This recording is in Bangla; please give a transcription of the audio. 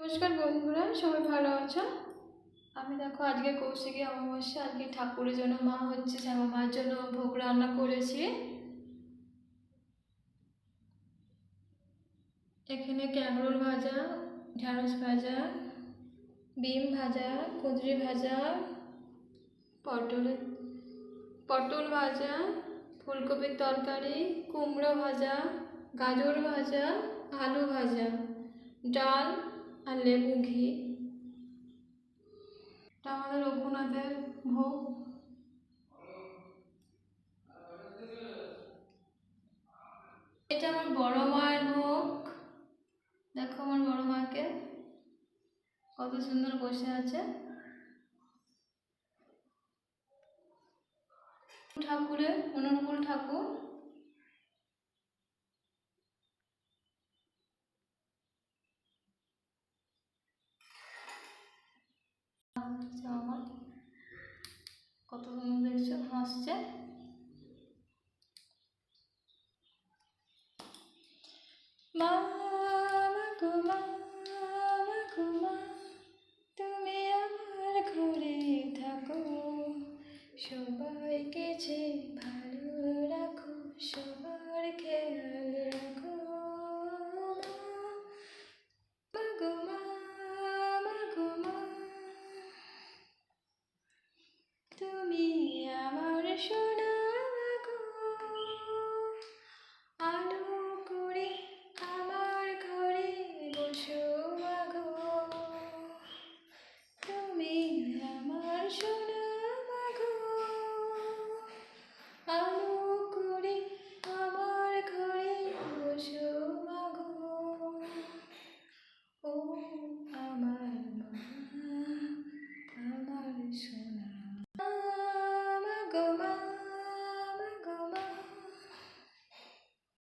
নমস্কার বন্ধুরা, সবাই ভালো আছো? আমি দেখো আজকে কৌশিকী অমাবস্যা, আজকে ঠাকুরের জন্য মা হচ্ছে শ্যামা মার জন্য ভোগ রান্না করেছি। এখানে ক্যাংরোল ভাজা, ঢ্যাঁড়স ভাজা, বিম ভাজা, কুঁদরি ভাজা, পটল পটল ভাজা, ফুলকপির তরকারি, কুমড়ো ভাজা, গাজর ভাজা, আলু ভাজা, ডাল আর লেবু ঘি। এটা আমাদের রঘুনাথের ভোগ। এটা আমার বড় মায়ের ভোগ। দেখো আমার বড় মাকে কত সুন্দর বসে আছে। ঠাকুরের অনুকূল ঠাকুর। আমার কত সুন্দর দেখছো, হাসছে। মা গো মা, গো মা, তুমি আমার ঘরে থাকো, সবাইকে যে ভালো রাখো, সবার খেয়াল রাখো। মা গো মা, গো মা, তুমি আমার সোনা গো, আলো করে আমার ঘরে বসো গো, তুমি আমার সোনা গো, আলো করে আমার ঘরে বসো গো, ও আমার মা।